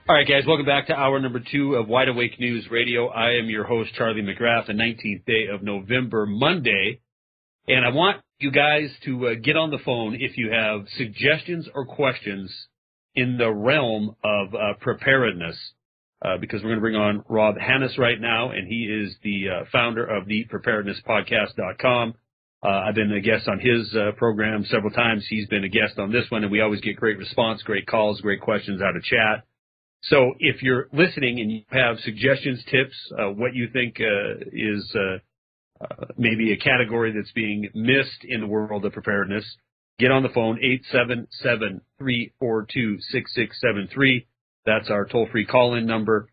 All right, guys, welcome back to hour number 2 of Wide Awake News Radio. I am your host, Charlie McGrath, the 19th day of November, Monday. And I want you guys to get on the phone if you have suggestions or questions in the realm of preparedness, because we're going to bring on Rob Hanus right now, and he is the founder of the preparednesspodcast.com. I've been a guest on his program several times. He's been a guest on this one, and we always get great response, great calls, great questions out of chat. So if you're listening and you have suggestions, tips, what you think is maybe a category that's being missed in the world of preparedness, get on the phone, 877-342-6673. That's our toll-free call-in number.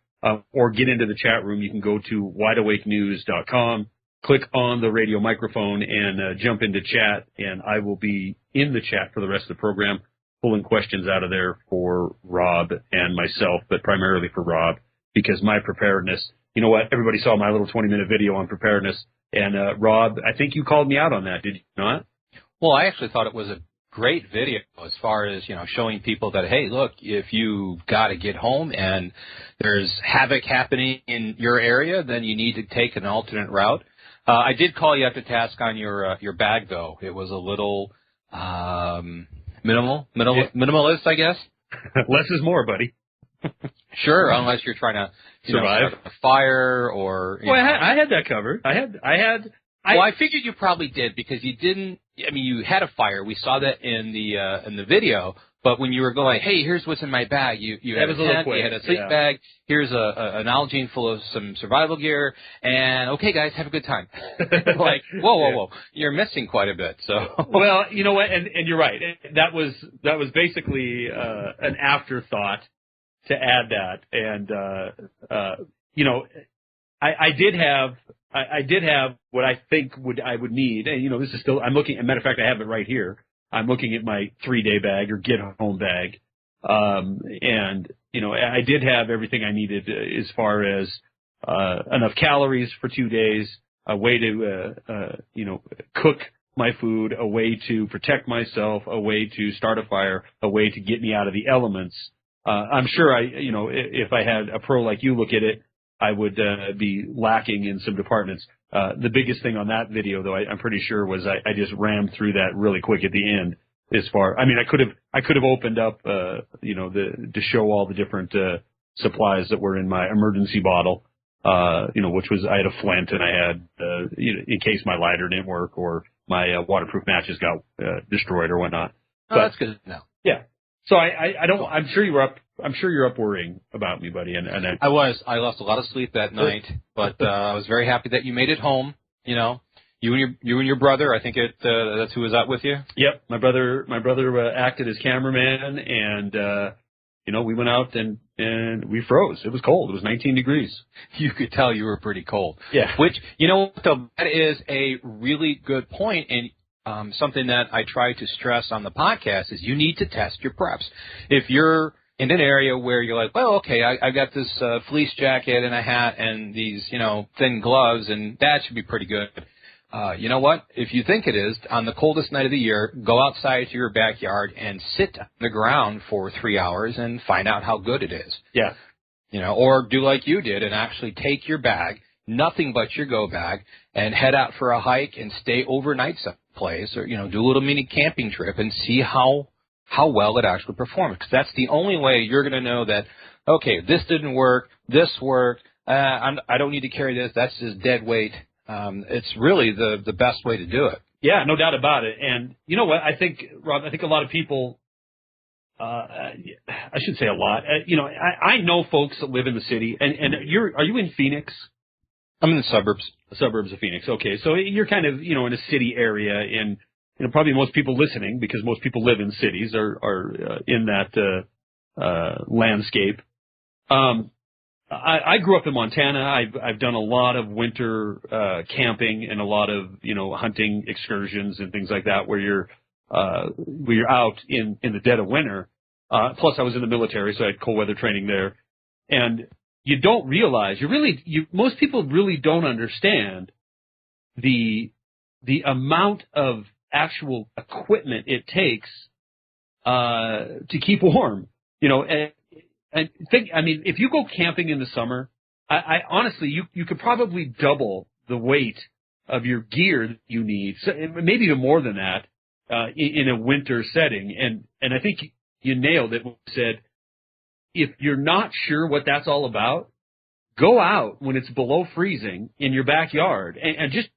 Or get into the chat room. You can go to wideawakenews.com, click on the radio microphone, and jump into chat, and I will be in the chat for the rest of the program, pulling questions out of there for Rob and myself, but primarily for Rob, because my preparedness, you know what, everybody saw my little 20-minute video on preparedness, and Rob, I think you called me out on that, did you not? Well, I actually thought it was a great video as far as, showing people that, hey, look, if you've got to get home and there's havoc happening in your area, then you need to take an alternate route. I did call you up to task on your bag, though. It was a little minimalist, I guess. Less is more, buddy. Sure, unless you're trying to survive start a fire or. Well, I had that covered. I figured you probably did because you didn't. I mean, you had a fire. We saw that in the video. But when you were going, hey, here's what's in my bag, you had a tent, you had a sleep bag, here's an Nalgene full of some survival gear, and okay, guys, have a good time. Like, whoa, you're missing quite a bit. So well, you know what, and you're right. That was basically an afterthought to add that, and I did have what I think I would need, and this is still, I'm looking. As a matter of fact, I have it right here. I'm looking at my 3-day bag or get-home bag, and I did have everything I needed as far as enough calories for 2 days, a way to cook my food, a way to protect myself, a way to start a fire, a way to get me out of the elements. I'm sure if I had a pro like you look at it, I would be lacking in some departments. The biggest thing on that video, though, I'm pretty sure, was I just rammed through that really quick at the end. I could have opened up, to show all the different supplies that were in my emergency bottle, which was, I had a flint and I had, in case my lighter didn't work or my waterproof matches got destroyed or whatnot. But that's good now. Yeah. So I'm sure you're up worrying about me, buddy. And I was. I lost a lot of sleep that night, but I was very happy that you made it home. You and your brother. I think that's who was out with you. Yep, my brother acted as cameraman, and we went out and we froze. It was cold. It was 19 degrees. You could tell you were pretty cold. Yeah. Which that is a really good point, and something that I try to stress on the podcast is you need to test your preps. If you're in an area where you're like, well, okay, I got this fleece jacket and a hat and these, thin gloves, and that should be pretty good. You know what? If you think it is, on the coldest night of the year, go outside to your backyard and sit on the ground for 3 hours and find out how good it is. Yeah. Or do like you did and actually take your bag, nothing but your go bag, and head out for a hike and stay overnight someplace, or do a little mini camping trip and see how well it actually performs. Because that's the only way you're going to know that, okay, this didn't work, this worked, I don't need to carry this, that's just dead weight. It's really the best way to do it. Yeah, no doubt about it. And you know what? I think, Rob, a lot of people, I should say a lot, I know folks that live in the city, and are you in Phoenix? I'm in the suburbs. The suburbs of Phoenix. Okay, so you're kind of, in a city area, and probably most people listening, because most people live in cities, are in that landscape. I grew up in Montana. I've done a lot of winter camping and a lot of hunting excursions and things like that, where you're out in the dead of winter. Plus, I was in the military, so I had cold weather training there, and you don't realize most people really don't understand the amount of actual equipment it takes to keep warm. if you go camping in the summer, I honestly, you could probably double the weight of your gear that you need, so maybe even more than that, in a winter setting. And I think you nailed it when you said, if you're not sure what that's all about, go out when it's below freezing in your backyard and just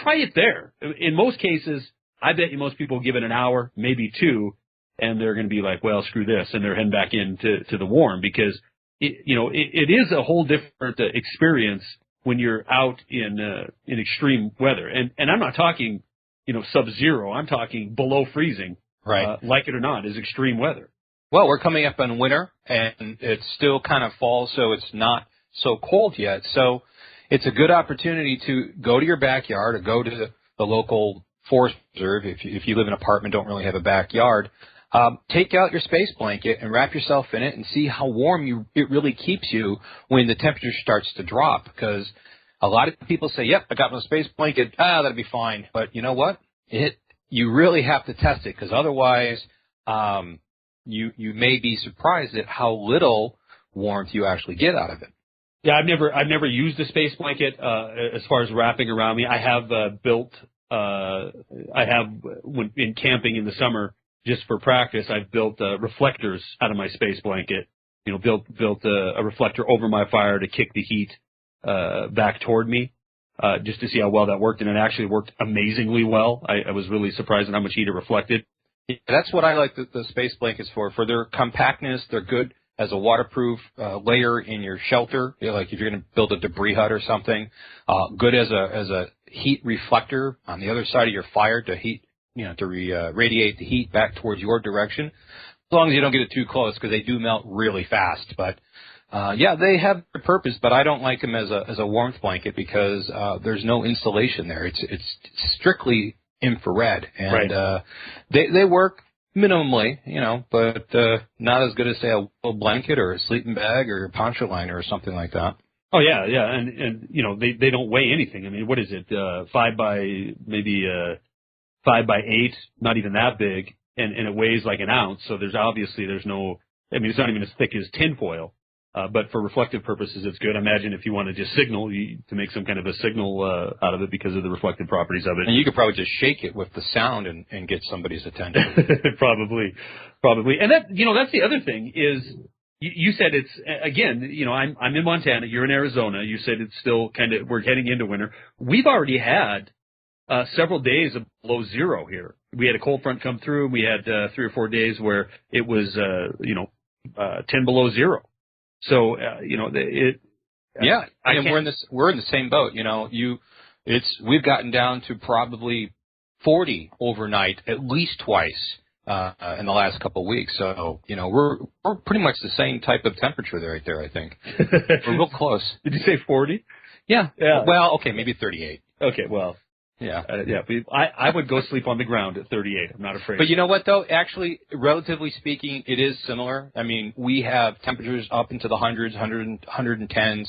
try it there. In most cases, I bet you most people give it an hour, maybe two, and they're going to be like, well, screw this, and they're heading back into the warm, because it is a whole different experience when you're out in extreme weather. And I'm not talking, sub-zero. I'm talking below freezing. Right. Like it or not, is extreme weather. Well, we're coming up on winter, and it's still kind of fall, so it's not so cold yet. So it's a good opportunity to go to your backyard or go to the local forest reserve. If you live in an apartment, don't really have a backyard, take out your space blanket and wrap yourself in it and see how warm it really keeps you when the temperature starts to drop. Because a lot of people say, yep, I got my space blanket, that'll be fine. But you know what? You really have to test it, because otherwise you may be surprised at how little warmth you actually get out of it. Yeah, I've never used a space blanket as far as wrapping around me. I have when in camping in the summer, just for practice, I've built reflectors out of my space blanket. Built a reflector over my fire to kick the heat back toward me, just to see how well that worked, and it actually worked amazingly well. I was really surprised at how much heat it reflected. Yeah, that's what I like the space blankets for. For their compactness, they're good as a waterproof layer in your shelter. Like if you're going to build a debris hut or something, good as a heat reflector on the other side of your fire to heat, radiate the heat back towards your direction. As long as you don't get it too close, because they do melt really fast. But they have their purpose, but I don't like them as a warmth blanket, because there's no insulation there. It's strictly infrared, and right. They work minimally, but not as good as, say, a wool blanket or a sleeping bag or a poncho liner or something like that. Oh yeah, and they don't weigh anything. I mean, what is it? 5 by 8, not even that big, and it weighs like an ounce. So there's no. I mean, it's not even as thick as tinfoil. But for reflective purposes, it's good. I imagine if you want to just signal, to make some kind of a signal out of it because of the reflective properties of it. And you could probably just shake it with the sound and get somebody's attention. Probably. And that's the other thing is, you said it's, again, I'm in Montana, you're in Arizona. You said it's still we're heading into winter. We've already had several days of below zero here. We had a cold front come through, and we had 3 or 4 days where it was, 10 below zero. So, yeah, and we're in the same boat. We've gotten down to probably 40 overnight at least twice in the last couple of weeks. So, we're pretty much the same type of temperature right there, I think. We're real close. Did you say 40? Yeah. Well, okay, maybe 38. Okay, well. Yeah. I would go sleep on the ground at 38. I'm not afraid. But you know what, though? Actually, relatively speaking, it is similar. I mean, we have temperatures up into the hundreds, 110s,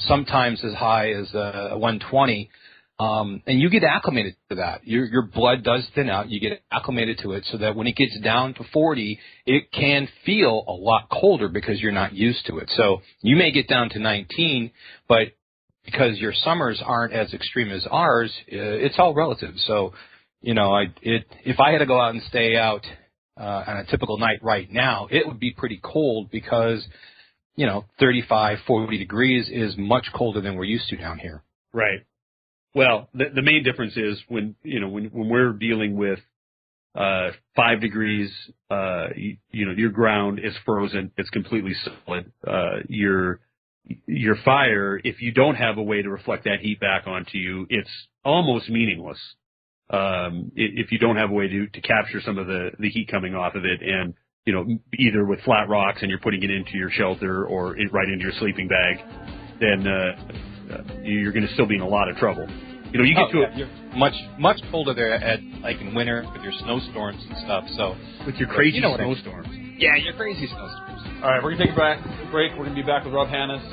sometimes as high as 120. And you get acclimated to that. Your blood does thin out. You get acclimated to it so that when it gets down to 40, it can feel a lot colder because you're not used to it. So you may get down to 19, but because your summers aren't as extreme as ours, it's all relative. So, if I had to go out and stay out on a typical night right now, it would be pretty cold because, 35, 40 degrees is much colder than we're used to down here. Right. Well, the main difference is when we're dealing with 5 degrees, your ground is frozen. It's completely solid. Your fire, if you don't have a way to reflect that heat back onto you, it's almost meaningless. If you don't have a way to capture some of the heat coming off of it, and either with flat rocks and you're putting it into your shelter or right into your sleeping bag, then you're going to still be in a lot of trouble. You get you're much colder there like in winter with your snowstorms and stuff. So with your crazy snowstorms. Yeah, your crazy snowstorms. All right, we're going to take a break. We're going to be back with Rob Hanus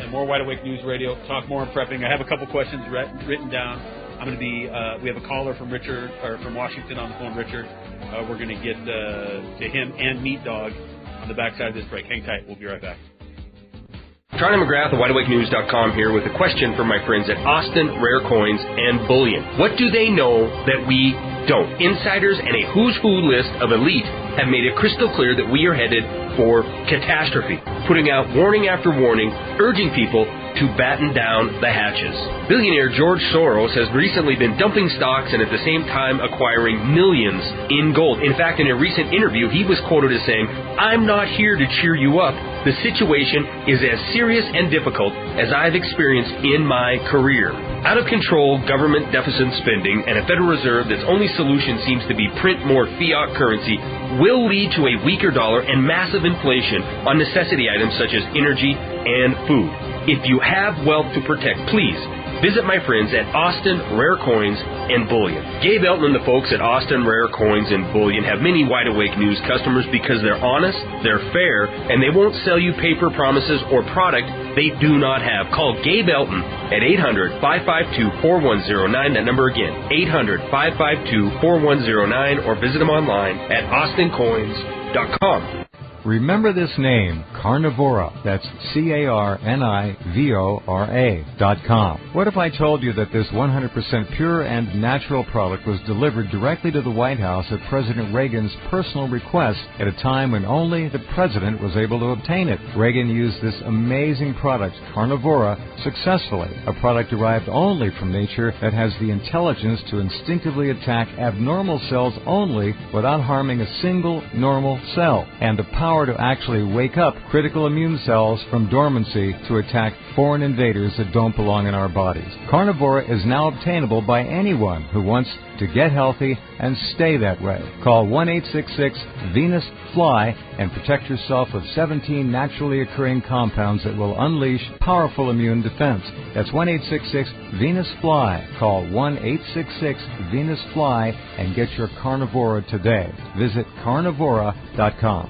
and more Wide Awake News Radio. Talk more on prepping. I have a couple questions written down. I'm going to be. We have a caller from from Washington on the phone, Richard. We're going to get to him and Meat Dog. I'm on the backside of this break. Hang tight. We'll be right back. Charlie McGrath of WideAwakeNews.com here with a question from my friends at Austin Rare Coins and Bullion. What do they know that we don't? Insiders and a who's who list of elite have made it crystal clear that we are headed for catastrophe, putting out warning after warning, urging people to batten down the hatches. Billionaire George Soros has recently been dumping stocks and at the same time acquiring millions in gold. In fact, in a recent interview, he was quoted as saying, "I'm not here to cheer you up. The situation is as serious and difficult as I've experienced in my career." Out of control government deficit spending and a Federal Reserve that's only solution seems to be print more fiat currency will lead to a weaker dollar and massive inflation on necessity items such as energy and food. If you have wealth to protect, please visit my friends at Austin Rare Coins and Bullion. Gabe Elton and the folks at Austin Rare Coins and Bullion have many Wide Awake News customers because they're honest, they're fair, and they won't sell you paper promises or product they do not have. Call Gabe Elton at 800-552-4109. That number again, 800-552-4109, or visit them online at austincoins.com. Remember this name, Carnivora. That's CARNIVORA.com. What if I told you that this 100% pure and natural product was delivered directly to the White House at President Reagan's personal request at a time when only the president was able to obtain it? Reagan used this amazing product, Carnivora, successfully, a product derived only from nature that has the intelligence to instinctively attack abnormal cells only without harming a single normal cell, and the power to actually wake up critical immune cells from dormancy to attack foreign invaders that don't belong in our bodies. Carnivora is now obtainable by anyone who wants to get healthy and stay that way. Call 1-866-VENUS-FLY and protect yourself with 17 naturally occurring compounds that will unleash powerful immune defense. That's 1-866-VENUS-FLY. Call 1-866-VENUS-FLY and get your Carnivora today. Visit carnivora.com.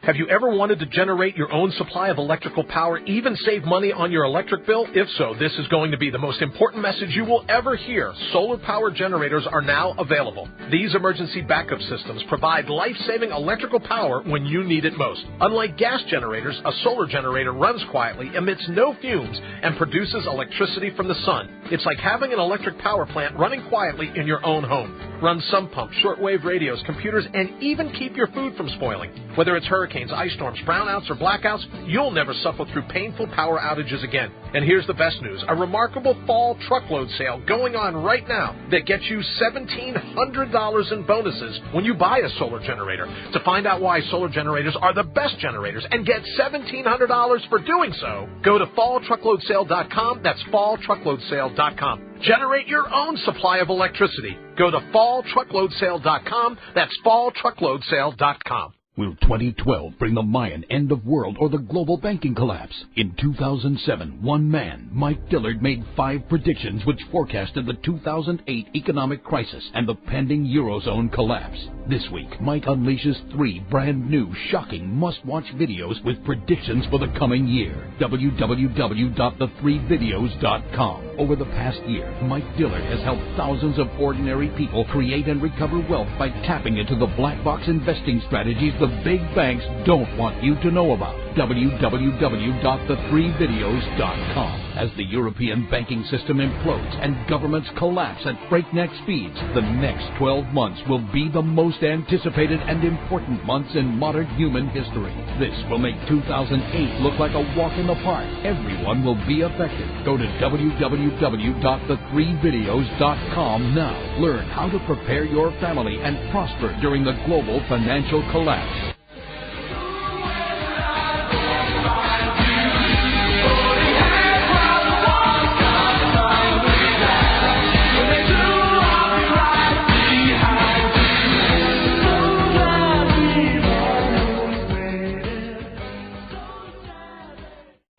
Have you ever wanted to generate your own supply of electrical power, even save money on your electric bill? If so, this is going to be the most important message you will ever hear. Solar power generators are now available. These emergency backup systems provide life-saving electrical power when you need it most. Unlike gas generators, a solar generator runs quietly, emits no fumes, and produces electricity from the sun. It's like having an electric power plant running quietly in your own home. Run sump pumps, shortwave radios, computers, and even keep your food from spoiling. Whether it's hurricanes, ice storms, brownouts, or blackouts, you'll never suffer through painful power outages again. And here's the best news, a remarkable fall truckload sale going on right now that gets you $1,700 in bonuses when you buy a solar generator. To find out why solar generators are the best generators and get $1,700 for doing so, go to falltruckloadsale.com. That's falltruckloadsale.com. Generate your own supply of electricity. Go to falltruckloadsale.com. That's falltruckloadsale.com. Will 2012 bring the Mayan end of world or the global banking collapse? In 2007, one man, Mike Dillard, made 5 predictions which forecasted the 2008 economic crisis and the pending Eurozone collapse. This week, Mike unleashes 3 brand new, shocking, must-watch videos with predictions for the coming year. www.the3videos.com. Over the past year, Mike Dillard has helped thousands of ordinary people create and recover wealth by tapping into the black box investing strategies the big banks don't want you to know about. www.the3videos.com. As the European banking system implodes and governments collapse at breakneck speeds, the next 12 months will be the most anticipated and important months in modern human history. This will make 2008 look like a walk in the park. Everyone will be affected. Go to www.the3videos.com now. Learn how to prepare your family and prosper during the global financial collapse.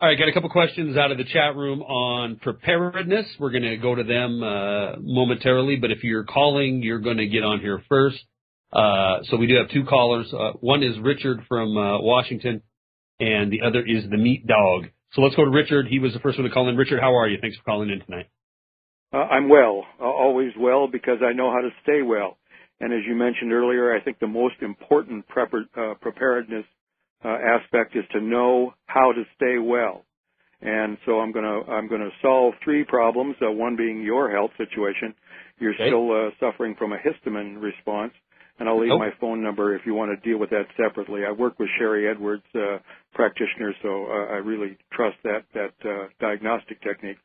All right, got a couple questions out of the chat room on preparedness. We're going to go to them momentarily, but if you're calling, you're going to get on here first. So we do have 2 callers. One is Richard from Washington, and the other is the Meat Dog. So let's go to Richard. He was the first one to call in. Richard, how are you? Thanks for calling in tonight. I'm well, always well, because I know how to stay well. And as you mentioned earlier, I think the most important preparedness aspect is to know how to stay well. And so I'm going to solve three problems. One being your health situation. You're still suffering from a histamine response, and I'll leave my phone number if you want to deal with that separately. I work with Sherry Edwards, practitioner, so I really trust that diagnostic technique.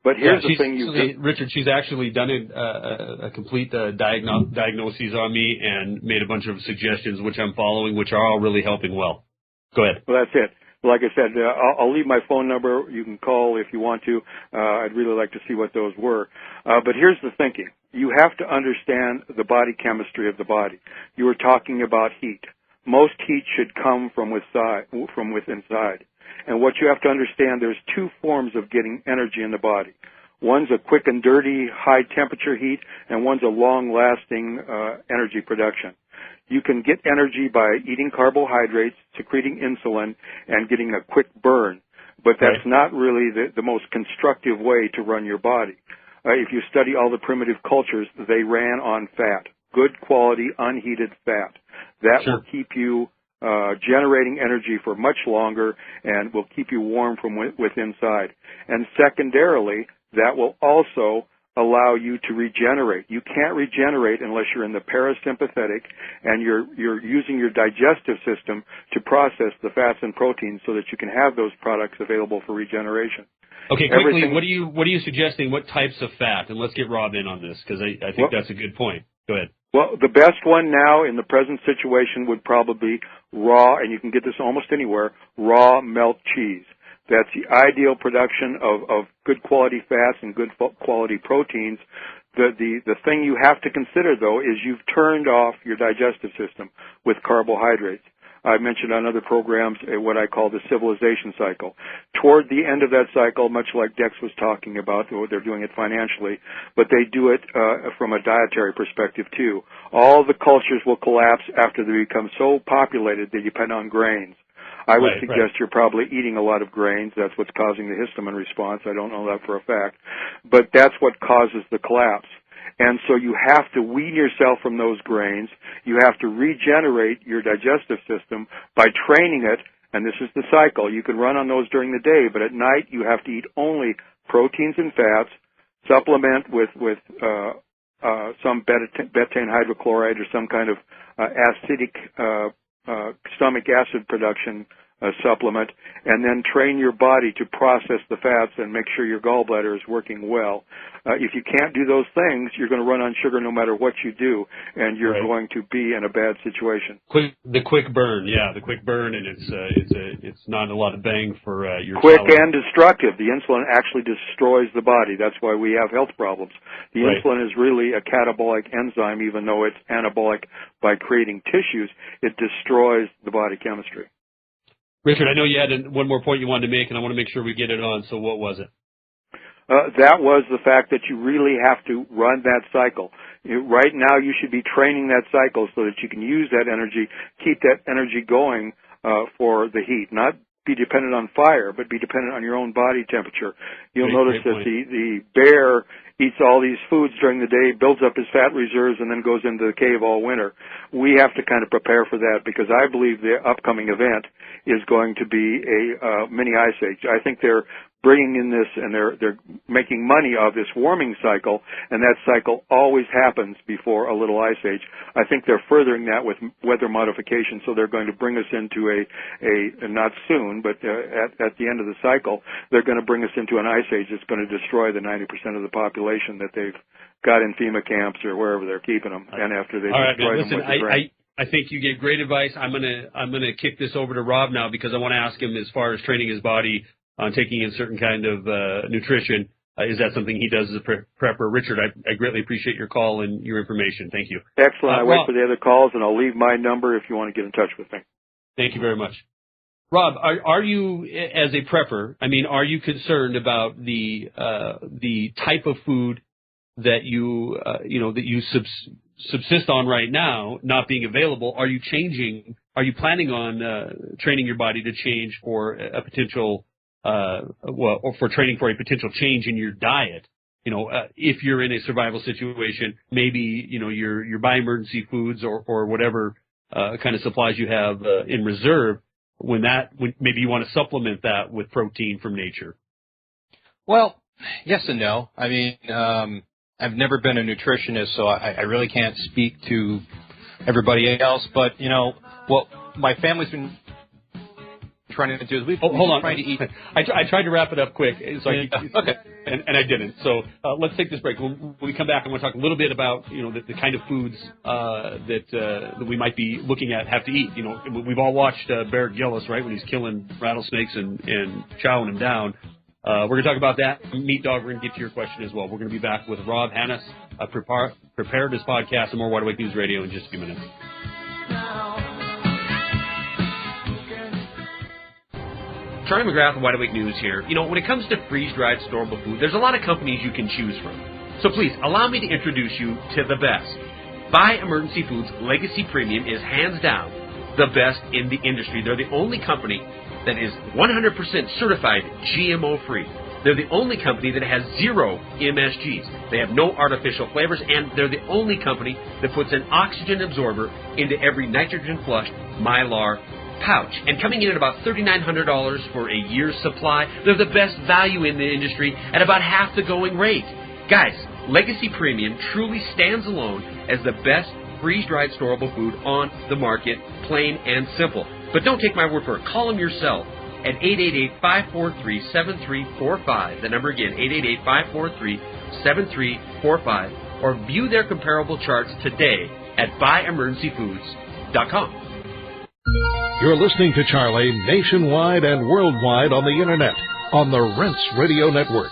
But here's the thing, Richard, she's actually done a complete diagnoses on me and made a bunch of suggestions, which I'm following, which are all really helping well. Go ahead. Well, that's it. Like I said, I'll leave my phone number. You can call if you want to. I'd really like to see what those were. But here's the thinking. You have to understand the body chemistry of the body. You were talking about heat. Most heat should come from within inside. And what you have to understand, there's two forms of getting energy in the body. One's a quick and dirty high temperature heat, and one's a long-lasting energy production. You can get energy by eating carbohydrates, secreting insulin, and getting a quick burn. But that's not really the most constructive way to run your body. If you study all the primitive cultures, they ran on fat, good quality, unheated fat. That will keep you generating energy for much longer and will keep you warm from within inside. And secondarily, that will also allow you to regenerate. You can't regenerate unless you're in the parasympathetic and you're using your digestive system to process the fats and proteins so that you can have those products available for regeneration. Okay, quickly, what are you suggesting? What types of fat? And let's get Rob in on this because I think that's a good point. Go ahead. Well, the best one now in the present situation would probably be raw, and you can get this almost anywhere, raw melt cheese. That's the ideal production of good quality fats and good quality proteins. The thing you have to consider, though, is you've turned off your digestive system with carbohydrates. I mentioned on other programs what I call the civilization cycle. Toward the end of that cycle, much like Dex was talking about, they're doing it financially, but they do it from a dietary perspective, too. All the cultures will collapse after they become so populated they depend on grains. I would suggest you're probably eating a lot of grains. That's what's causing the histamine response. I don't know that for a fact. But that's what causes the collapse. And so you have to wean yourself from those grains. You have to regenerate your digestive system by training it, and this is the cycle. You can run on those during the day, but at night you have to eat only proteins and fats, supplement with some betaine hydrochloride or some kind of acidic stomach acid production supplement, and then train your body to process the fats and make sure your gallbladder is working well. If you can't do those things, you're going to run on sugar no matter what you do, and you're going to be in a bad situation. The quick burn, the quick burn, and it's not a lot of bang for your quick calories. And destructive. The insulin actually destroys the body. That's why we have health problems. The insulin is really a catabolic enzyme, even though it's anabolic by creating tissues. It destroys the body chemistry. Richard, I know you had one more point you wanted to make, and I want to make sure we get it on, so what was it? That was the fact that you really have to run that cycle. Right now you should be training that cycle so that you can use that energy, keep that energy going for the heat, not be dependent on fire, but be dependent on your own body temperature. You'll notice that the bear eats all these foods during the day, builds up his fat reserves, and then goes into the cave all winter. We have to kind of prepare for that because I believe the upcoming event is going to be a mini ice age. I think they're bringing in this, and they're making money of this warming cycle, and that cycle always happens before a little ice age. I think they're furthering that with weather modification, so they're going to bring us into a not soon, but at the end of the cycle, they're going to bring us into an ice age that's going to destroy the 90% of the population that they've got in FEMA camps or wherever they're keeping them, and after they destroy them with the grain. I think you gave great advice. I'm gonna kick this over to Rob now because I want to ask him as far as training his body on taking in certain kind of nutrition. Is that something he does as a prepper? Richard, I greatly appreciate your call and your information. Thank you. Excellent. I wait for the other calls, and I'll leave my number if you want to get in touch with me. Thank you very much. Rob, are you, as a prepper, are you concerned about the type of food that you subsist on right now not being available? Are you planning on training your body to change for a potential or for training for a potential change in your diet if you're in a survival situation, maybe, you're buying emergency foods or whatever kind of supplies you have in reserve, when maybe you want to supplement that with protein from nature. Well, yes and no. I mean, I've never been a nutritionist, so I really can't speak to everybody else. But, what my family's been trying to do is we've hold on. Trying to eat. I tried to wrap it up quick, so okay, and I didn't. So let's take this break. When we come back, I want to talk a little bit about the kind of foods that we might be looking at have to eat. We've all watched Bear Grylls, right, when he's killing rattlesnakes and chowing them down. We're going to talk about that. Meat Dog, we're going to get to your question as well. We're going to be back with Rob Hanus, Preparedness Podcast, and more Wide Awake News Radio in just a few minutes. Charlie McGrath of Wide Awake News here. When it comes to freeze-dried, storable food, there's a lot of companies you can choose from. So please, allow me to introduce you to the best. Buy Emergency Foods Legacy Premium is hands down the best in the industry. They're the only company that is 100% certified GMO-free. They're the only company that has 0 MSGs. They have no artificial flavors, and they're the only company that puts an oxygen absorber into every nitrogen-flushed Mylar pouch. And coming in at about $3,900 for a year's supply, they're the best value in the industry at about half the going rate. Guys, Legacy Premium truly stands alone as the best freeze-dried storable food on the market, plain and simple. But don't take my word for it. Call them yourself at 888-543-7345. The number again, 888-543-7345. Or view their comparable charts today at buyemergencyfoods.com. You're listening to Charlie nationwide and worldwide on the Internet, on the Rents Radio Network.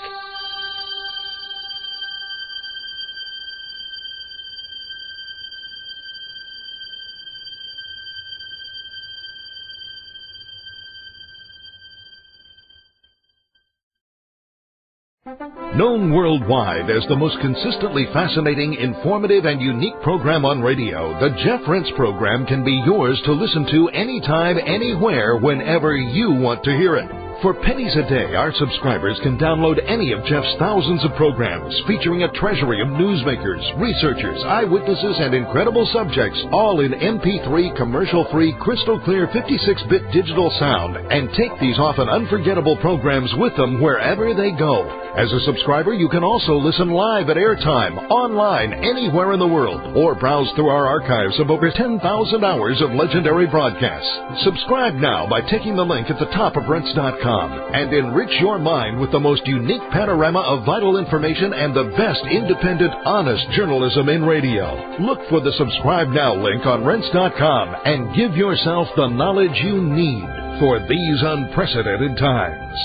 Known worldwide as the most consistently fascinating, informative, and unique program on radio, the Jeff Rense program can be yours to listen to anytime, anywhere, whenever you want to hear it. For pennies a day, our subscribers can download any of Jeff's thousands of programs featuring a treasury of newsmakers, researchers, eyewitnesses, and incredible subjects, all in MP3 commercial-free, crystal-clear 56-bit digital sound, and take these often unforgettable programs with them wherever they go. As a subscriber, you can also listen live at airtime, online, anywhere in the world, or browse through our archives of over 10,000 hours of legendary broadcasts. Subscribe now by taking the link at the top of Rents.com. And enrich your mind with the most unique panorama of vital information and the best independent, honest journalism in radio. Look for the Subscribe Now link on Rents.com and give yourself the knowledge you need for these unprecedented times.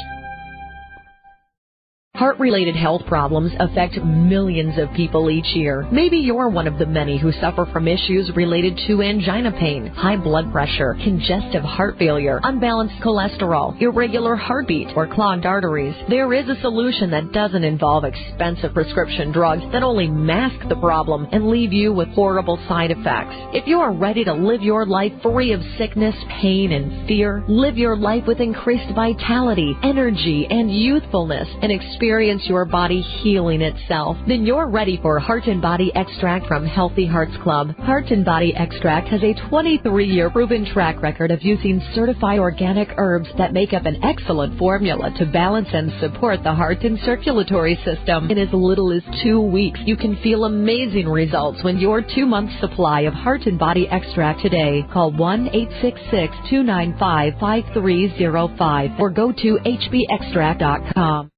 Heart-related health problems affect millions of people each year. Maybe you're one of the many who suffer from issues related to angina pain, high blood pressure, congestive heart failure, unbalanced cholesterol, irregular heartbeat, or clogged arteries. There is a solution that doesn't involve expensive prescription drugs that only mask the problem and leave you with horrible side effects. If you are ready to live your life free of sickness, pain, and fear, live your life with increased vitality, energy, and youthfulness, and experience your body healing itself, then you're ready for Heart and Body Extract from Healthy Hearts Club. Heart and Body Extract has a 23-year proven track record of using certified organic herbs that make up an excellent formula to balance and support the heart and circulatory system. In as little as 2 weeks, you can feel amazing results when your 2-month supply of Heart and Body Extract today. Call 1-866-295-5305 or go to hbextract.com.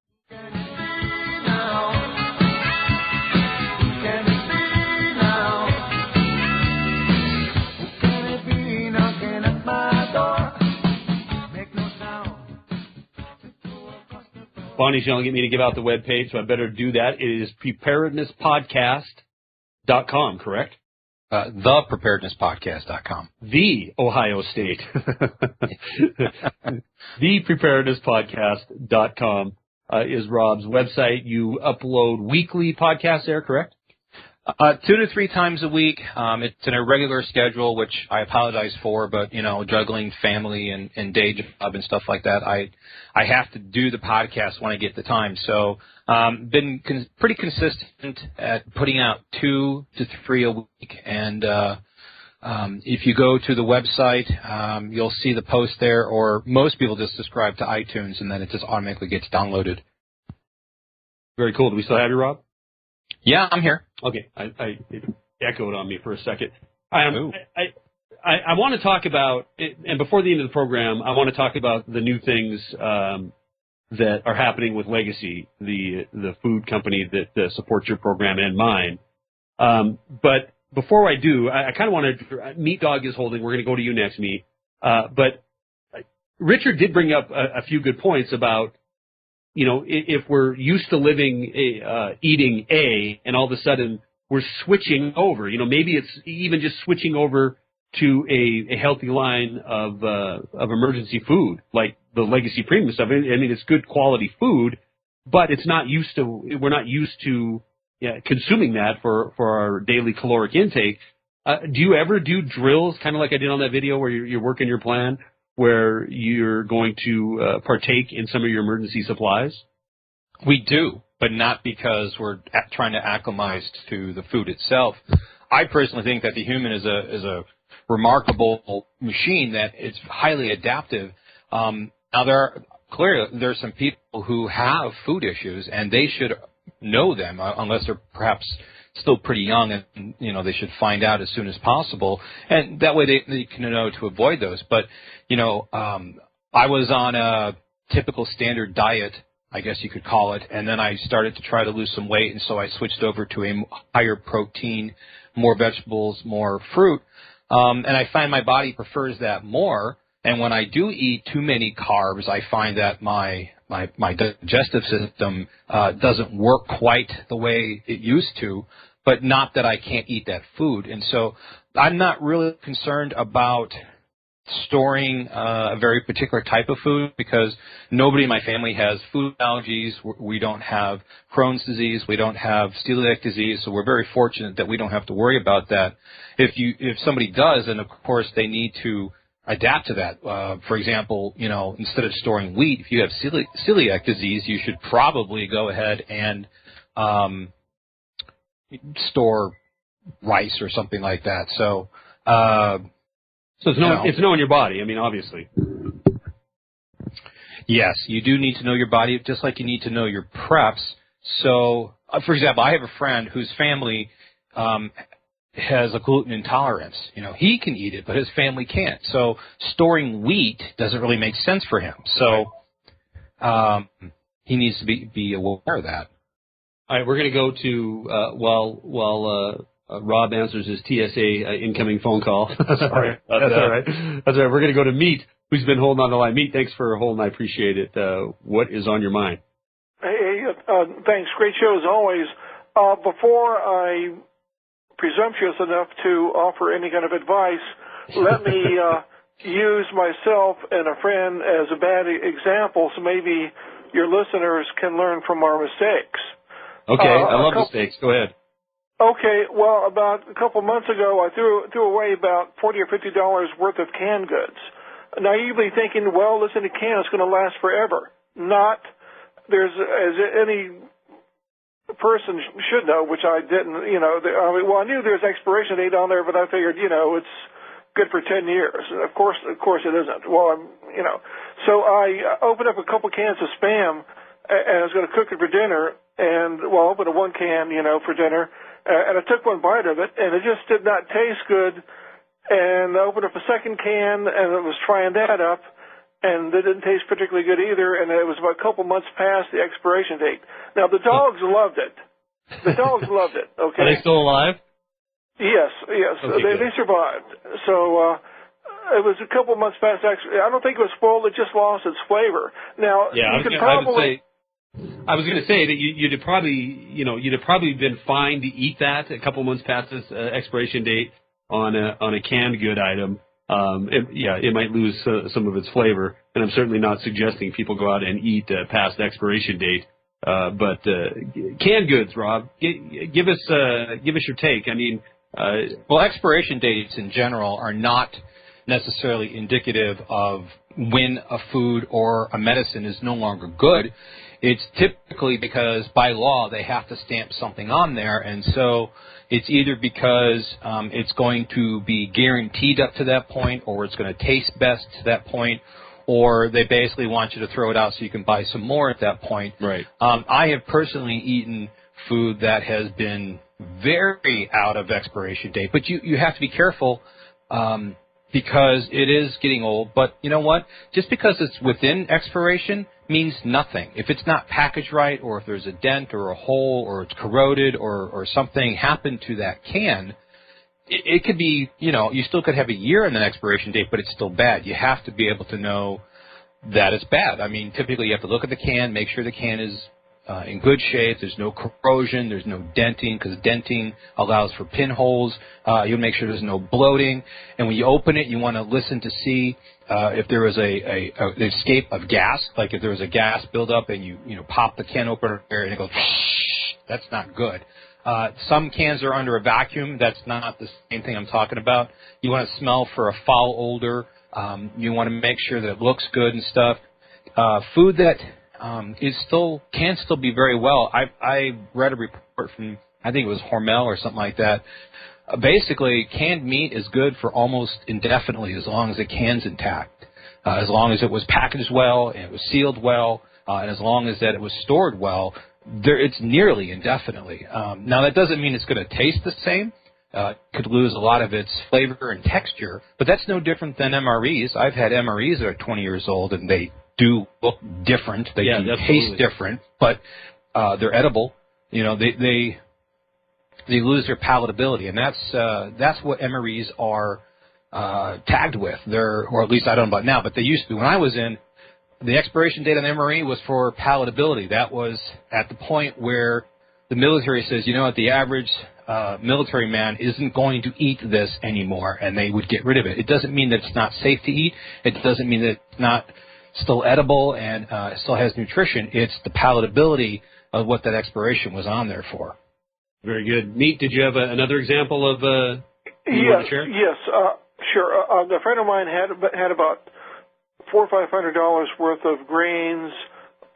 Bonnie's yelling at me to give out the webpage, so I better do that. It is preparednesspodcast.com, correct? ThePreparednessPodcast.com. The Ohio State. ThePreparednesspodcast.com is Rob's website. You upload weekly podcasts there, correct? 2 to 3 times a week. It's an irregular schedule, which I apologize for, but, juggling family and day job and stuff like that, I have to do the podcast when I get the time. So been pretty consistent at putting out 2 to 3 a week. And if you go to the website, you'll see the post there, or most people just subscribe to iTunes, and then it just automatically gets downloaded. Very cool. Do we still have you, Rob? Yeah, I'm here. Okay, it echoed on me for a second. I want to talk about, and before the end of the program, I want to talk about the new things that are happening with Legacy, the food company that supports your program and mine. But before I do, I kind of want to, Meat Dog is holding, we're going to go to you next, Meat. But Richard did bring up a few good points about, if we're used to eating A, and all of a sudden we're switching over, maybe it's even just switching over to a healthy line of emergency food, like the Legacy Premium stuff. I mean, it's good quality food, but we're not used to consuming that for our daily caloric intake. Do you ever do drills, kind of like I did on that video where you're working your plan, where you're going to partake in some of your emergency supplies? We do, but not because we're trying to acclimatize to the food itself. I personally think that the human is a remarkable machine, that it's highly adaptive. Now, there's some people who have food issues, and they should know them, unless they're perhaps still pretty young, and they should find out as soon as possible, and that way they can know to avoid those. But I was on a typical standard diet, I guess you could call it, and then I started to try to lose some weight, and so I switched over to a higher protein, more vegetables, more fruit, and I find my body prefers that more. And when I do eat too many carbs, I find that my digestive system doesn't work quite the way it used to, but not that I can't eat that food. And so I'm not really concerned about storing a very particular type of food, because nobody in my family has food allergies. We don't have Crohn's disease. We don't have celiac disease. So we're very fortunate that we don't have to worry about that. If somebody does, then of course they need to adapt to that. For example, instead of storing wheat, if you have celiac disease, you should probably go ahead and store rice or something like that. So, it's knowing your body. I mean, obviously. Yes, you do need to know your body, just like you need to know your preps. So, for example, I have a friend whose family has a gluten intolerance. He can eat it, but his family can't. So storing wheat doesn't really make sense for him. So he needs to be aware of that. All right, we're going to go to while Rob answers his TSA incoming phone call. Sorry, that's all right. That's all right. We're going to go to Meat, who's been holding on the line. Meat, thanks for holding. I appreciate it. What is on your mind? Hey, thanks. Great show as always. Before I presumptuous enough to offer any kind of advice, let me use myself and a friend as a bad example, so maybe your listeners can learn from our mistakes. Okay, I love mistakes. Go ahead. Okay, well, about a couple months ago, I threw away about $40 or $50 worth of canned goods. Naively thinking, well, listen, a can is going to last forever. Not, as any person should know, which I didn't, I knew there's expiration date on there, but I figured, it's good for 10 years. Of course it isn't. Well, so I opened up a couple cans of Spam, and I was going to cook it for dinner, and, I opened one can, for dinner, and I took one bite of it, and it just did not taste good, and I opened up a second can, and I was trying that up, and it didn't taste particularly good either, and it was about a couple months past the expiration date. Now, the dogs loved it. The dogs loved it, okay? Are they still alive? Yes. Okay, they survived. So it was a couple months past expiration. I don't think it was spoiled. It just lost its flavor. Now, yeah, I was going to say that you'd have probably been fine to eat that a couple months past its expiration date on a canned good item. It might lose some of its flavor, and I'm certainly not suggesting people go out and eat past expiration date But canned goods, Rob, give us your take. I mean, well, expiration dates in general are not necessarily indicative of when a food or a medicine is no longer good. It's typically because by law they have to stamp something on there, and so it's either because it's going to be guaranteed up to that point, or it's going to taste best to that point, or they basically want you to throw it out so you can buy some more at that point. Right. I have personally eaten food that has been very out of expiration date, but you have to be careful because it is getting old. But you know what? Just because it's within expiration means nothing. If it's not packaged right, or if there's a dent or a hole, or it's corroded, or something happened to that can, it could be, you still could have a year in the expiration date, but it's still bad. You have to be able to know that it's bad. I mean, typically you have to look at the can, make sure the can is in good shape, there's no corrosion, there's no denting, because denting allows for pinholes. You'll make sure there's no bloating. And when you open it, you want to listen to see if there was an escape of gas, like if there was a gas buildup and you pop the can opener and it goes, that's not good. Some cans are under a vacuum. That's not the same thing I'm talking about. You want to smell for a foul odor. You want to make sure that it looks good and stuff. Food that can still be very well. I read a report from, I think it was Hormel or something like that. Basically, canned meat is good for almost indefinitely as long as the can's intact, as long as it was packaged well and it was sealed well, and as long as that it was stored well. It's nearly indefinitely. Now, that doesn't mean it's going to taste the same. It could lose a lot of its flavor and texture, but that's no different than MREs. I've had MREs that are 20 years old, and they do look different. They do taste different, but they're edible. They lose their palatability, and that's what MREs are tagged with. Or at least I don't know about now, but they used to be. When I was in, the expiration date on MRE was for palatability. That was at the point where the military says, the average military man isn't going to eat this anymore, and they would get rid of it. It doesn't mean that it's not safe to eat. It doesn't mean that it's not still edible and it still has nutrition. It's the palatability of what that expiration was on there for. Very good. Meat, did you have another example of you want to share? Yes, sure. A friend of mine had about $400 or $500 worth of grains,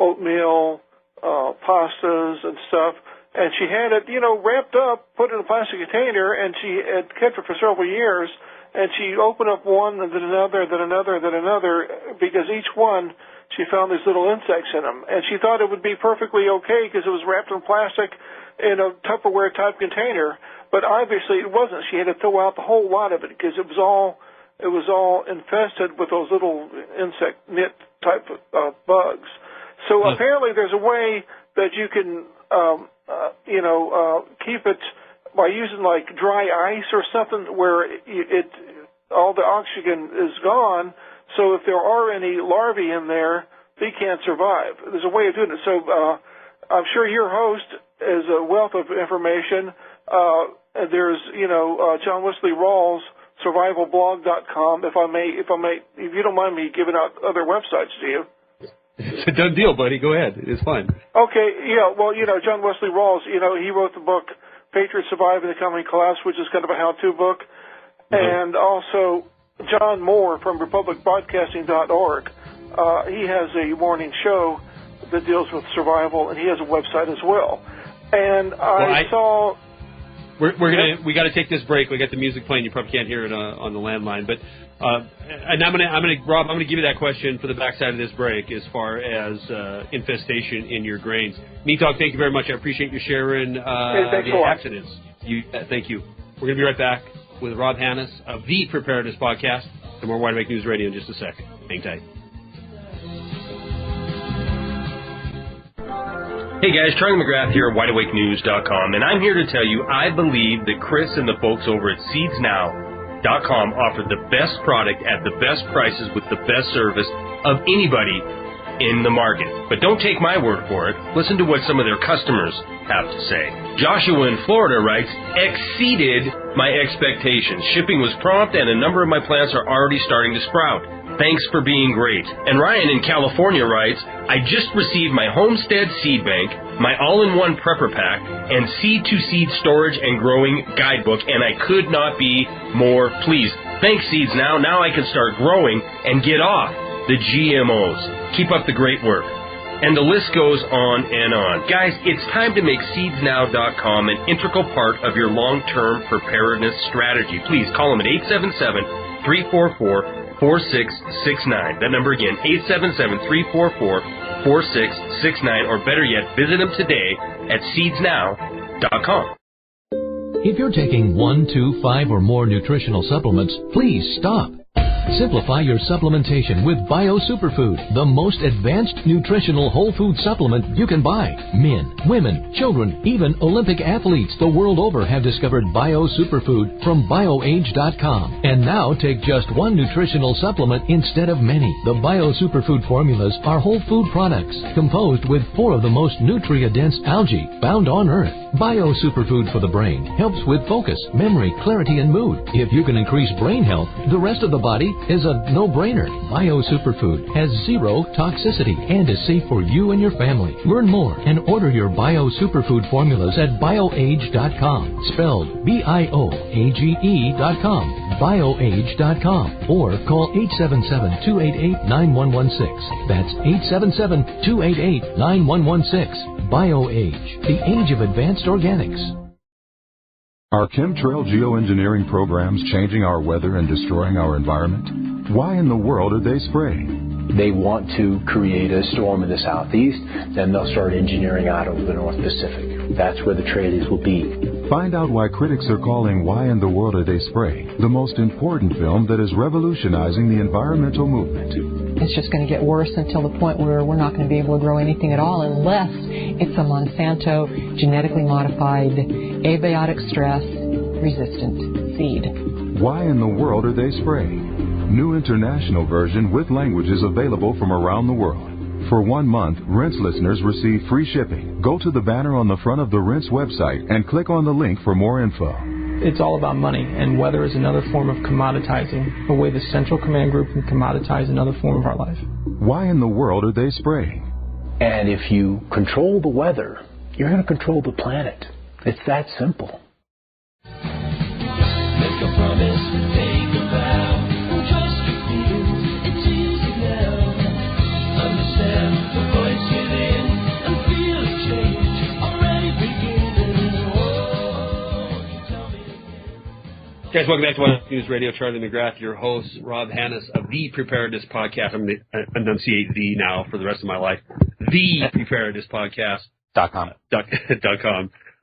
oatmeal, pastas, and stuff, and she had it, wrapped up, put in a plastic container, and she had kept it for several years. And she opened up one, and then another, then another, then another, because each one she found these little insects in them, and she thought it would be perfectly okay because it was wrapped in plastic in a Tupperware type container, but obviously it wasn't. She had to throw out the whole lot of it because it was all infested with those little insect nit type of bugs. So apparently there's a way that you can keep it by using like dry ice or something where all the oxygen is gone. So if there are any larvae in there, they can't survive. There's a way of doing it. So I'm sure your host is a wealth of information. There's John Wesley Rawls, survivalblog.com. If you don't mind me giving out other websites to you. It's a done deal, buddy. Go ahead. It's fine. Okay. Yeah. Well, John Wesley Rawls. He wrote the book Patriots Survive in the Coming Collapse, which is kind of a how-to book, and also John Moore from republicbroadcasting.org. He has a morning show that deals with survival, and he has a website as well. And we got to take this break. We got the music playing. You probably can't hear it on the landline, but and Rob, I'm gonna give you that question for the backside of this break as far as infestation in your grains. Meat Dog, thank you very much. I appreciate you sharing the accidents. Thank you. We're gonna be right back with Rob Hanus of the Preparedness Podcast. Some more Wide Awake News Radio in just a second. Hang tight. Hey guys, Charlie McGrath here at WideAwakeNews.com, and I'm here to tell you I believe that Chris and the folks over at SeedsNow.com offer the best product at the best prices with the best service of anybody in the market. But don't take my word for it. Listen to what some of their customers have to say. Joshua in Florida writes, exceeded my expectations. Shipping was prompt and a number of my plants are already starting to sprout. Thanks for being great. And Ryan in California writes, I just received my homestead seed bank my all-in-one prepper pack, and seed-to-seed storage and growing guidebook, and I could not be more pleased. Thanks, Seeds Now. Now I can start growing and get off the GMOs. Keep up the great work. And the list goes on and on. Guys, it's time to make seedsnow.com an integral part of your long-term preparedness strategy. Please call them at 877-344-4669. That number again, 877-344-4669. Or better yet, visit them today at seedsnow.com. If you're taking 1, 2, 5, or more nutritional supplements, please stop. Simplify your supplementation with Bio Superfood, the most advanced nutritional whole food supplement you can buy. Men, women, children, even Olympic athletes the world over have discovered Bio Superfood from BioAge.com. And now take just one nutritional supplement instead of many. The Bio Superfood formulas are whole food products composed with 4 of the most nutrient-dense algae found on Earth. Bio Superfood for the brain helps with focus, memory, clarity, and mood. If you can increase brain health, the rest of the body is a no-brainer. Bio Superfood has 0 toxicity and is safe for you and your family. Learn more and order your Bio Superfood formulas at BioAge.com, spelled BIOAGE.com, BioAge.com, or call 877-288-9116. That's 877-288-9116. BioAge, the age of advanced organics. Are chemtrail geoengineering programs changing our weather and destroying our environment? Why in the world are they spraying? They want to create a storm in the southeast, then they'll start engineering out over the North Pacific. That's where the trade-offs will be. Find out why critics are calling Why in the World Are They Spraying the most important film that is revolutionizing the environmental movement. It's just going to get worse until the point where we're not going to be able to grow anything at all unless it's a Monsanto genetically modified, abiotic stress resistant seed. Why in the world are they spraying? New international version with languages available from around the world. For 1 month, Rinse listeners receive free shipping. Go to the banner on the front of the Rinse website and click on the link for more info. It's all about money, and weather is another form of commoditizing, a way the Central Command Group can commoditize another form of our life. Why in the world are they spraying? And if you control the weather, you're going to control the planet. It's that simple. Make a promise, take a vow. Trust your feelings, it's easy now. Understand the voice within and feel a change already beginning. Oh, tell me again. Guys, welcome back to One News Radio. Charlie McGrath, your host, Rob Hanus of The Preparedness Podcast. I'm going to enunciate the now for the rest of my life. The Preparedness Podcast.com.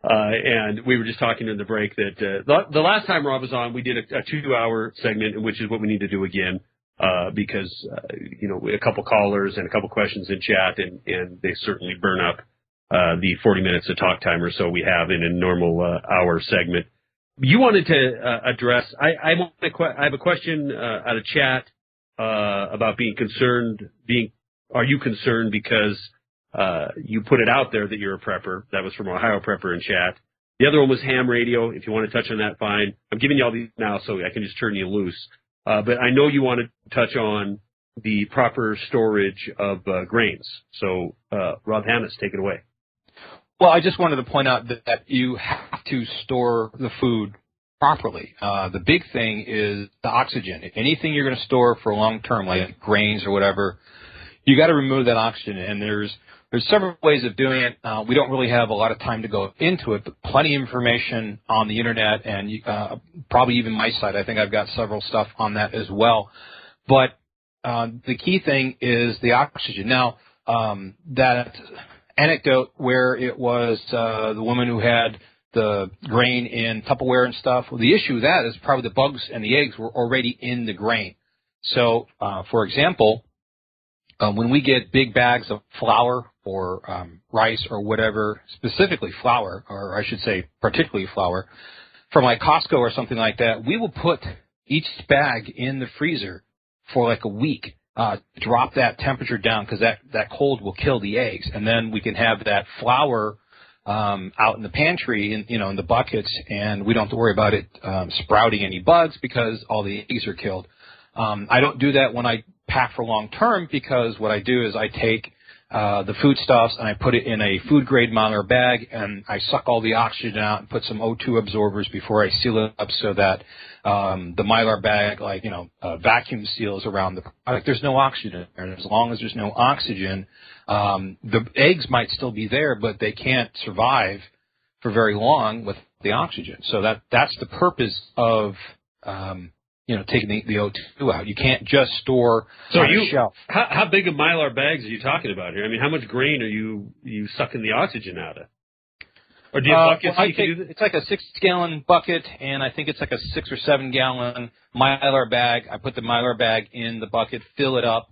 And we were just talking in the break that the last time Rob was on, we did a 2-hour segment, which is what we need to do again because, a couple callers and a couple questions in chat, and they certainly burn up the 40 minutes of talk time or so we have in a normal hour segment. You wanted to address, I have a question out of chat about being concerned. Are you concerned because you put it out there that you're a prepper? That was from Ohio Prepper in chat. The other one was ham radio. If you want to touch on that, fine. I'm giving you all these now so I can just turn you loose. But I know you want to touch on the proper storage of grains. So, Rob Hanus, take it away. Well, I just wanted to point out that you have to store the food properly. The big thing is the oxygen. If anything you're going to store for long term, like grains or whatever, you got to remove that oxygen. And there's several ways of doing it. We don't really have a lot of time to go into it, but plenty of information on the internet and probably even my site. I think I've got several stuff on that as well. But the key thing is the oxygen. Now, that anecdote where it was the woman who had the grain in Tupperware and stuff, well, the issue with that is probably the bugs and the eggs were already in the grain. So, for example, when we get big bags of flour or rice or whatever, specifically flour, or I should say particularly flour, from like Costco or something like that, we will put each bag in the freezer for like a week, drop that temperature down because that cold will kill the eggs. And then we can have that flour out in the pantry, in the buckets, and we don't have to worry about it sprouting any bugs because all the eggs are killed. I don't do that when I pack for long term because what I do is I take the foodstuffs, and I put it in a food-grade Mylar bag, and I suck all the oxygen out and put some O2 absorbers before I seal it up so that the Mylar bag, vacuum seals around the product. There's no oxygen there, and as long as there's no oxygen, the eggs might still be there, but they can't survive for very long with the oxygen. So that's the purpose of taking the O2 out. You can't just store on a shelf. How big of Mylar bags are you talking about here? I mean, how much grain are you sucking the oxygen out of? Or do you have buckets? It's like a 6-gallon bucket, and I think it's like a 6 or 7 gallon Mylar bag. I put the Mylar bag in the bucket, fill it up,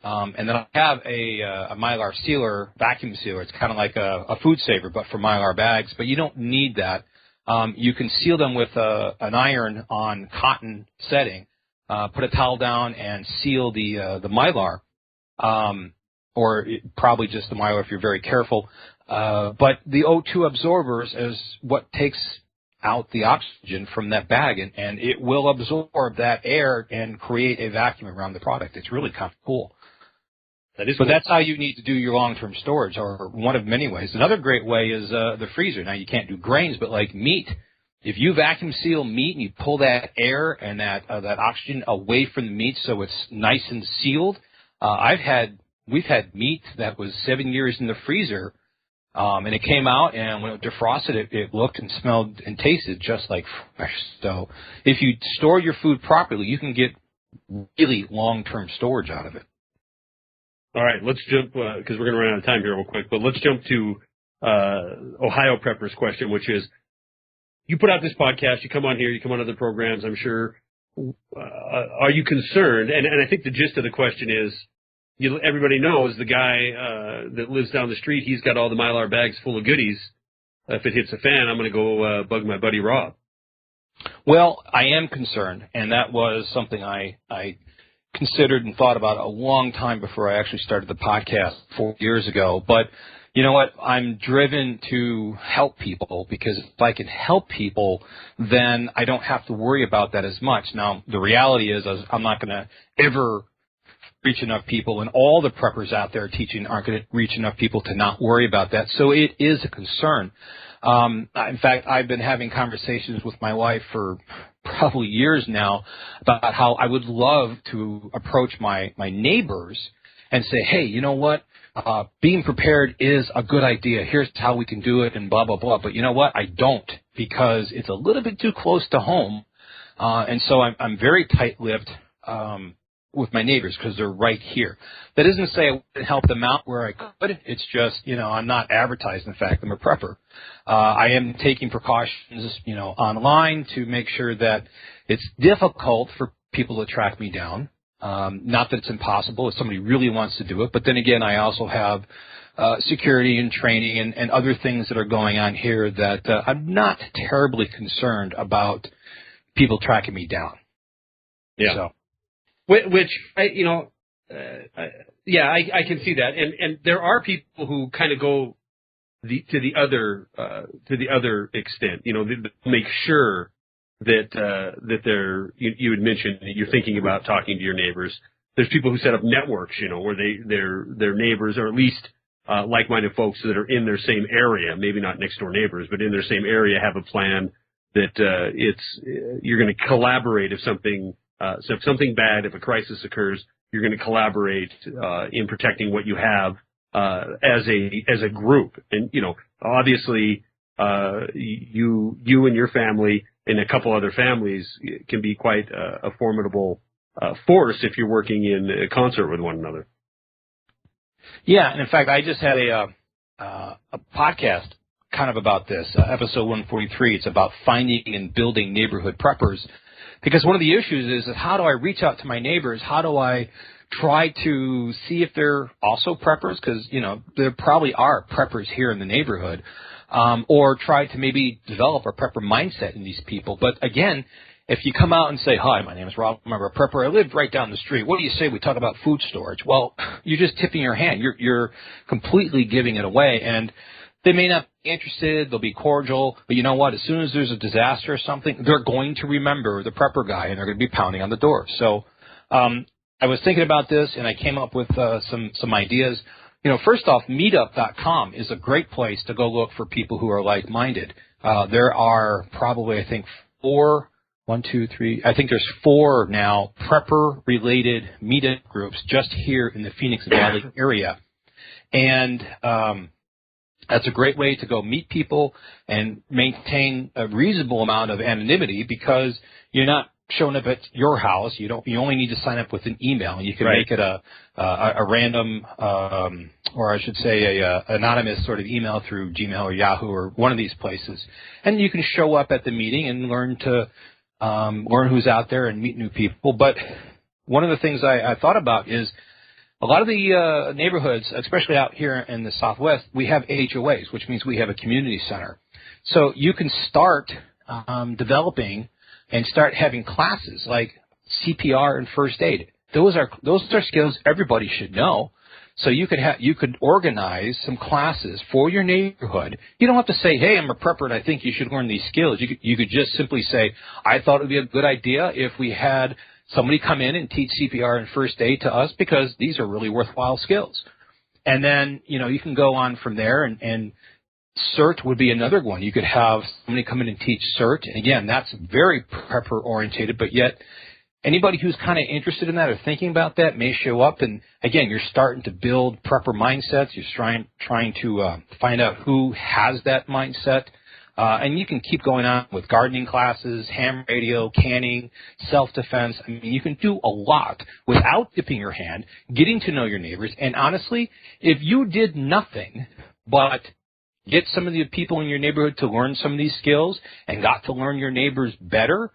and then I have a Mylar sealer, vacuum sealer. It's kind of like a food saver, but for Mylar bags. But you don't need that. You can seal them with an iron on cotton setting. Put a towel down and seal the Mylar, or probably just the Mylar if you're very careful. But the O2 absorbers is what takes out the oxygen from that bag, and it will absorb that air and create a vacuum around the product. It's really kind of cool. But that's how you need to do your long-term storage, or one of many ways. Another great way is the freezer. Now, you can't do grains, but like meat, if you vacuum seal meat and you pull that air and that oxygen away from the meat so it's nice and sealed, we've had meat that was 7 years in the freezer, and it came out, and when it defrosted, it looked and smelled and tasted just like fresh. So if you store your food properly, you can get really long-term storage out of it. All right, let's jump, because we're going to run out of time here real quick, but let's jump to Ohio Prepper's question, which is, you put out this podcast, you come on here, you come on other programs, I'm sure. Are you concerned? And I think the gist of the question is, everybody knows the guy that lives down the street, he's got all the Mylar bags full of goodies. If it hits a fan, I'm going to go bug my buddy Rob. Well, I am concerned, and that was something I considered and thought about a long time before I actually started the podcast 4 years ago. But you know what? I'm driven to help people, because if I can help people, then I don't have to worry about that as much. Now, the reality is I'm not going to ever reach enough people, and all the preppers out there teaching aren't going to reach enough people to not worry about that. So it is a concern. In fact, I've been having conversations with my wife for probably years now about how I would love to approach my neighbors and say, hey, you know what? Being prepared is a good idea. Here's how we can do it, and blah, blah, blah. But you know what? I don't, because it's a little bit too close to home. And so I'm very tight-lipped with my neighbors because they're right here. That isn't to say I wouldn't help them out where I could. It's just, I'm not advertising the fact I'm a prepper. I am taking precautions, online to make sure that it's difficult for people to track me down. Not that it's impossible if somebody really wants to do it. But then again, I also have security and training and other things that are going on here that I'm not terribly concerned about people tracking me down. Yeah. So. Which, I can see that, and there are people who kind of go to the other extent. They make sure that they're. You had mentioned that you're thinking about talking to your neighbors. There's people who set up networks, where their neighbors, or at least like-minded folks that are in their same area, maybe not next door neighbors, but in their same area, have a plan that you're going to collaborate if something. So if something bad, if a crisis occurs, you're going to collaborate in protecting what you have as a group. And obviously, you and your family and a couple other families can be quite a formidable force if you're working in concert with one another. Yeah, and in fact, I just had a podcast kind of about this, episode 143. It's about finding and building neighborhood preppers. Because one of the issues is how do I reach out to my neighbors? How do I try to see if they're also preppers? Because, there probably are preppers here in the neighborhood. Or try to maybe develop a prepper mindset in these people. But again, if you come out and say, hi, my name is Rob, I'm a prepper, I live right down the street. What do you say we talk about food storage? Well, you're just tipping your hand. You're completely giving it away. And they may not be interested, they'll be cordial, but you know what? As soon as there's a disaster or something, they're going to remember the prepper guy, and they're going to be pounding on the door. So I was thinking about this, and I came up with some ideas. first off, meetup.com is a great place to go look for people who are like-minded. There are probably, I think, there's 4 now prepper-related meetup groups just here in the Phoenix Valley area. And that's a great way to go meet people and maintain a reasonable amount of anonymity because you're not showing up at your house. You only need to sign up with an email, and you can make it a random, or I should say, a anonymous sort of email through Gmail or Yahoo or one of these places, and you can show up at the meeting and learn who's out there and meet new people. But one of the things I thought about is a lot of the neighborhoods, especially out here in the Southwest, we have HOAs, which means we have a community center. So you can start developing and start having classes like CPR and first aid. Those are skills everybody should know. So you could organize some classes for your neighborhood. You don't have to say, hey, I'm a prepper and I think you should learn these skills. You could just simply say, I thought it would be a good idea if we had somebody come in and teach CPR and first aid to us because these are really worthwhile skills. And then, you can go on from there and CERT would be another one. You could have somebody come in and teach CERT. And again, that's very prepper orientated, but yet anybody who's kind of interested in that or thinking about that may show up. And again, you're starting to build prepper mindsets. You're trying to find out who has that mindset. And you can keep going on with gardening classes, ham radio, canning, self-defense. I mean, you can do a lot without dipping your hand, getting to know your neighbors. And honestly, if you did nothing but get some of the people in your neighborhood to learn some of these skills and got to learn your neighbors better,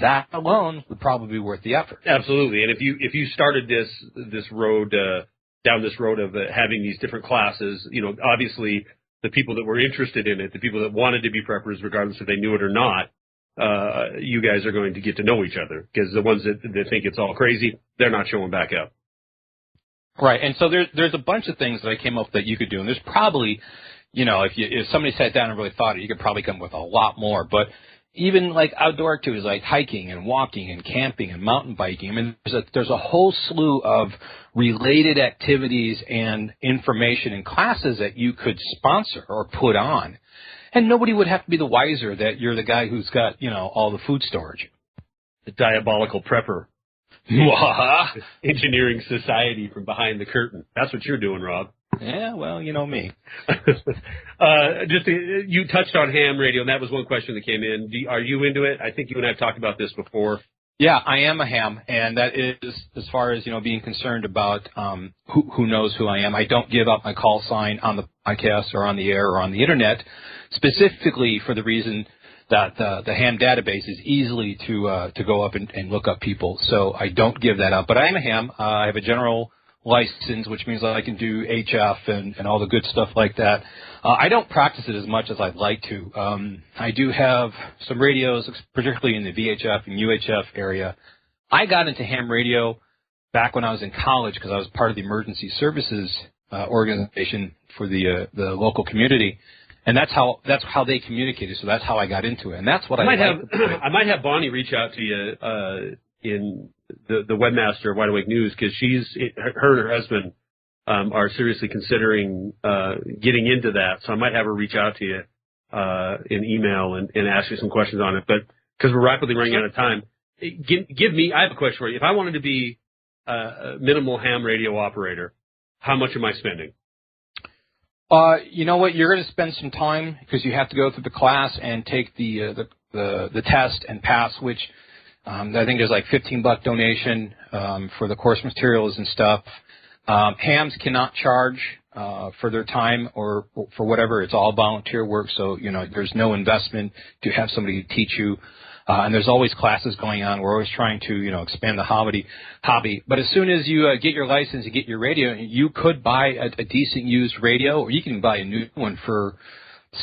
that alone would probably be worth the effort. Absolutely. And if you started this road down this road of having these different classes, obviously the people that were interested in it, the people that wanted to be preppers, regardless if they knew it or not, you guys are going to get to know each other because the ones that think it's all crazy, they're not showing back up. Right. And so there's a bunch of things that I came up with that you could do. And there's probably, if somebody sat down and really thought it, you could probably come up with a lot more. But even like outdoor activities like hiking and walking and camping and mountain biking. I mean, there's a whole slew of related activities and information and classes that you could sponsor or put on. And nobody would have to be the wiser that you're the guy who's got, all the food storage. The diabolical prepper. Engineering society from behind the curtain. That's what you're doing, Rob. Yeah, well, you know me. You touched on ham radio, and that was one question that came in. Are you into it? I think you and I have talked about this before. Yeah, I am a ham, and that is as far as, being concerned about who knows who I am. I don't give up my call sign on the podcast or on the air or on the Internet, specifically for the reason that the ham database is easily to go up and look up people. So I don't give that up. But I am a ham. I have a general license, which means that I can do HF and all the good stuff like that. I don't practice it as much as I'd like to. I do have some radios, particularly in the VHF and UHF area. I got into ham radio back when I was in college because I was part of the emergency services organization for the local community. And that's how they communicated. So that's how I got into it. And that's what I might have Bonnie reach out to you in the webmaster of Wide Awake News because her and her husband are seriously considering getting into that. So I might have her reach out to you in email and ask you some questions on it. But because we're rapidly running out of time, I have a question for you. If I wanted to be a minimal ham radio operator, how much am I spending? You know what? You're going to spend some time because you have to go through the class and take the test and pass, which I think there's like $15 donation for the course materials and stuff. Hams cannot charge for their time or for whatever. It's all volunteer work, so there's no investment to have somebody teach you. And there's always classes going on. We're always trying to, expand the hobby. But as soon as you get your license and get your radio, you could buy a decent used radio, or you can buy a new one for,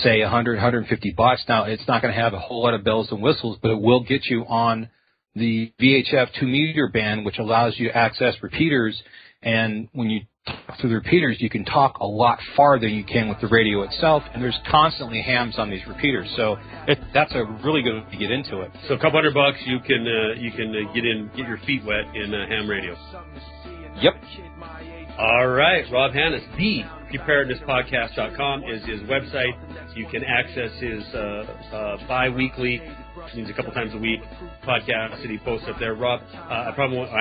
say, $100, $150. Now, it's not going to have a whole lot of bells and whistles, but it will get you on the VHF 2-meter band, which allows you to access repeaters. And when you talk through the repeaters, you can talk a lot farther than you can with the radio itself. And there's constantly hams on these repeaters, so that's a really good way to get into it. So a couple $100, you can get your feet wet in ham radio. Yep. All right, Rob Hanus, thepreparednesspodcast.com is his website. You can access his bi-weekly, which means a couple times a week, podcast that he posts up there. Rob, I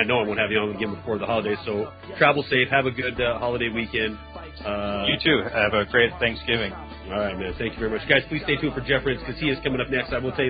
know I won't have you on again before the holidays, so travel safe. Have a good holiday weekend. You too. Have a great Thanksgiving. All right, man. Thank you very much. Guys, please stay tuned for Jeff Rins because he is coming up next. I will tell you